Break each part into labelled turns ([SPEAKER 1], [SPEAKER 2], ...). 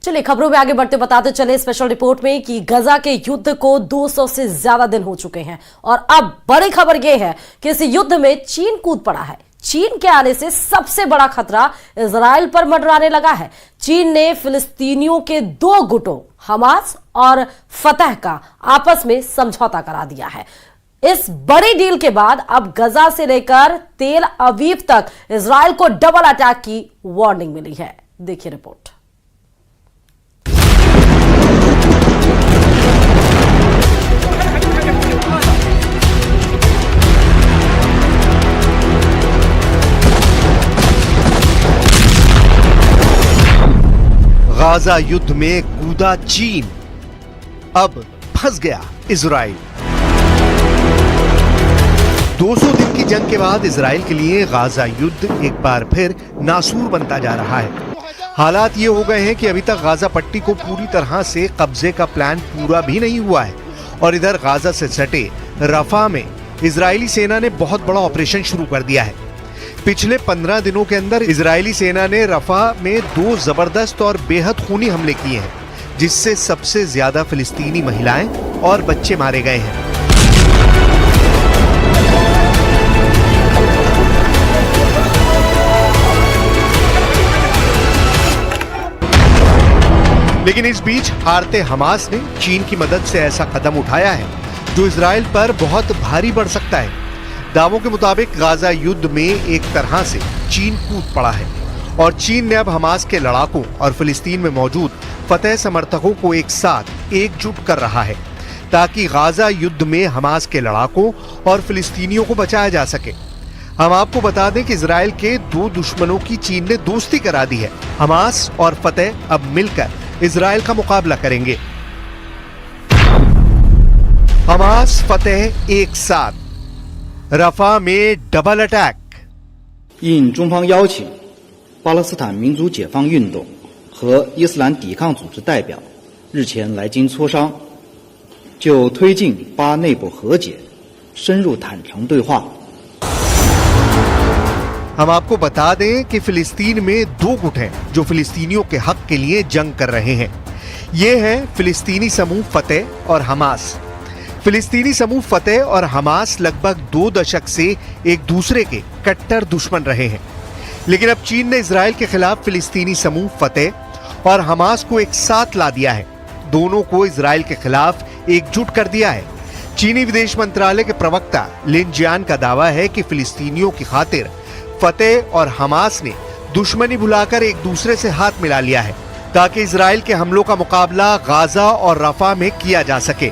[SPEAKER 1] चलिए खबरों में आगे बढ़ते बताते चले स्पेशल रिपोर्ट में कि गजा के युद्ध को 200 से ज्यादा दिन हो चुके हैं और अब बड़ी खबर यह है कि इस युद्ध में चीन कूद पड़ा है। चीन के आने से सबसे बड़ा खतरा इजराइल पर मंडराने लगा है। चीन ने फिलिस्तीनियों के दो गुटों हमास और फतह का आपस में समझौता करा दिया है। इस बड़ी डील के बाद अब गजा से लेकर तेल अवीव तक इजराइल को डबल अटैक की वार्निंग मिली है। देखिए रिपोर्ट।
[SPEAKER 2] गाजा युद्ध में कूदा चीन, अब फंस गया इजराइल। 200 दिन की जंग के बाद इजराइल के लिए गाजा युद्ध एक बार फिर नासूर बनता जा रहा है। हालात ये हो गए हैं कि अभी तक गाजा पट्टी को पूरी तरह से कब्जे का प्लान पूरा भी नहीं हुआ है और इधर गाजा से सटे रफा में इजरायली सेना ने बहुत बड़ा ऑपरेशन शुरू कर दिया है। पिछले 15 दिनों के अंदर इजरायली सेना ने रफा में 2 जबरदस्त और बेहद खूनी हमले किए हैं, जिससे सबसे ज्यादा फिलिस्तीनी महिलाएं और बच्चे मारे गए हैं। लेकिन इस बीच हारते हमास ने चीन की मदद से ऐसा कदम उठाया है जो इजराइल पर बहुत भारी पड़ सकता है। दावों के मुताबिक गाजा युद्ध में एक तरह से चीन कूद पड़ा है और चीन ने अब हमास के लड़ाकों और फिलिस्तीन में मौजूद फतह समर्थकों को एक साथ एकजुट कर रहा है ताकि गाजा युद्ध में हमास के लड़ाकों और फिलिस्तीनियों को बचाया जा सके। हम आपको बता दें कि इजराइल के 2 दुश्मनों की चीन ने दोस्ती करा दी है। हमास और फतह अब मिलकर इजराइल का मुकाबला करेंगे। हमास फतह एक साथ रफा में डबल अटैक।
[SPEAKER 3] 应中方邀请，巴勒斯坦民族解放运动和伊斯兰抵抗组织代表日前来京磋商，就推进巴内部和解、深入坦诚对话。
[SPEAKER 2] हम आपको बता दें कि फिलिस्तीन में 2 गुट हैं जो फिलिस्तीनियों के हक के लिए जंग कर रहे हैं। ये हैं फिलिस्तीनी समूह फतह और हमास। फिलिस्तीनी समूह फतह और हमास लगभग 2 दशक से एक दूसरे के कट्टर दुश्मन रहे हैं, लेकिन अब चीन ने इजराइल के खिलाफ फिलिस्तीनी समूह फतह और हमास को एक साथ ला दिया है। दोनों को इजराइल के खिलाफ एकजुट कर दिया है। चीनी विदेश मंत्रालय के प्रवक्ता लिन जियान का दावा है कि फिलिस्तीनियों की खातिर फतह और हमास ने दुश्मनी भुलाकर एक दूसरे से हाथ मिला लिया है ताकि इजराइल के हमलों का मुकाबला गाजा और रफा में किया जा सके।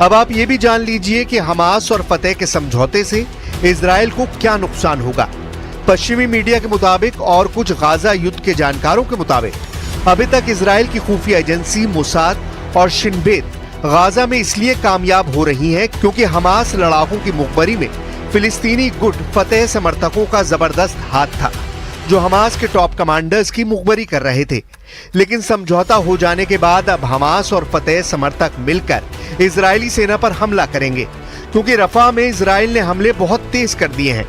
[SPEAKER 2] अब आप ये भी जान लीजिए कि हमास और फतह के समझौते से इजराइल को क्या नुकसान होगा। पश्चिमी मीडिया के मुताबिक और कुछ गाजा युद्ध के जानकारों के मुताबिक अभी तक इजराइल की खुफिया एजेंसी मोसाद और शिन बेत गाजा में इसलिए कामयाब हो रही हैं क्योंकि हमास लड़ाकों की मुखबरी में फिलिस्तीनी गुट फतह समर्थकों का जबरदस्त हाथ था जो हमास के टॉप कमांडर्स की मुखबरी कर रहे थे। लेकिन समझौता हो जाने के बाद अब हमास और फतह समर्थक मिलकर इजरायली सेना पर हमला करेंगे क्योंकि रफा में इजराइल ने हमले बहुत तेज कर दिए हैं।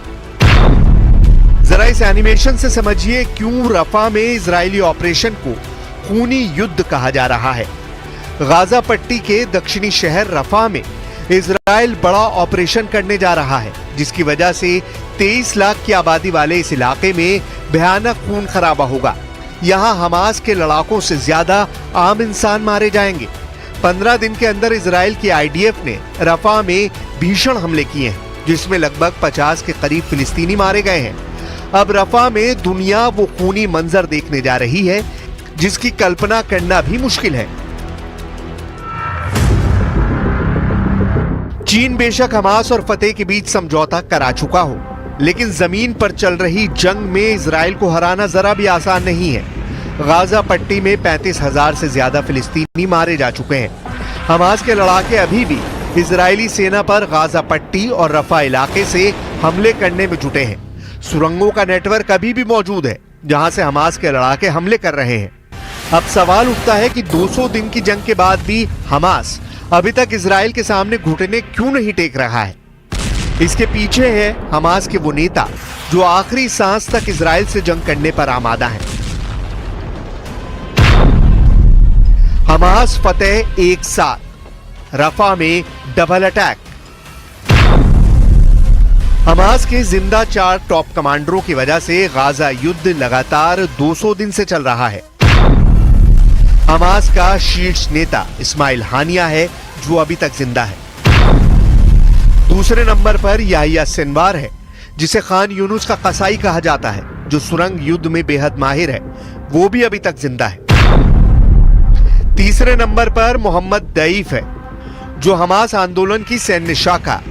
[SPEAKER 2] जरा इस एनिमेशन से समझिए क्यों रफा में इजरायली ऑपरेशन को खूनी युद्ध कहा जा रहा है। गाजा पट्टी के दक्षिणी शहर रफा में इजराइल बड़ा ऑपरेशन करने जा रहा है जिसकी वजह से 23 लाख की आबादी वाले इस इलाके में भयानक खून खराबा होगा। यहाँ हमास के लड़ाकों से ज्यादा आम इंसान मारे जाएंगे। 15 दिन के अंदर इजराइल की आईडीएफ ने रफा में भीषण हमले किए हैं जिसमें लगभग 50 के करीब फिलिस्तीनी मारे गए हैं। अब रफा में दुनिया वो खूनी मंजर देखने जा रही है जिसकी कल्पना करना भी मुश्किल है। चीन बेशक हमास और फतह के बीच समझौता करा चुका हो, लेकिन जमीन पर चल रही जंग में इजराइल को हराना जरा भी आसान नहीं है। गाजा पट्टी में 35,000 से ज्यादा फिलिस्तीनी मारे जा चुके हैं। हमास के लड़ाके अभी भी इजरायली सेना पर गाजा पट्टी और रफा इलाके से हमले करने में जुटे हैं। सुरंगों का नेटवर्क अभी भी मौजूद है जहां से हमास के लड़ाके हमले कर रहे हैं। अब सवाल उठता है कि 200 दिन की जंग के बाद भी हमास अभी तक इजराइल के सामने घुटने क्यों नहीं टेक रहा है। इसके पीछे है हमास के वो नेता जो आखिरी सांस तक इजराइल से जंग करने पर आमादा है। हमास फतेह एक साथ, रफा में डबल अटैक। हमास के जिंदा 4 टॉप कमांडरों की वजह से गाजा युद्ध लगातार 200 दिन से चल रहा है। हमास का शीर्ष नेता इस्माइल हानिया है जो अभी तक जिंदा है। दूसरे नंबर पर याहिया सिनवार है जिसे खान यूनुस का कसाई कहा जाता है, जो सुरंग युद्ध में बेहद माहिर है, वो भी अभी तक जिंदा है। तीसरे नंबर पर मोहम्मद दईफ है जो हमास आंदोलन की सैन्य शाखा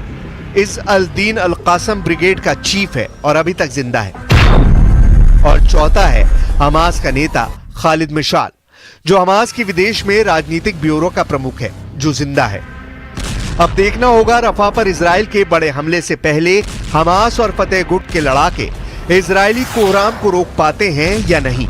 [SPEAKER 2] इस अल दीन अल कासम ब्रिगेड का चीफ है और अभी तक जिंदा है। और चौथा है हमास का नेता खालिद मिशाल जो हमास की विदेश में राजनीतिक ब्यूरो का प्रमुख है, जो जिंदा है। अब देखना होगा रफा पर इजराइल के बड़े हमले से पहले हमास और फतेह गुट के लड़ाके इजरायली कोहराम को रोक पाते हैं या नहीं।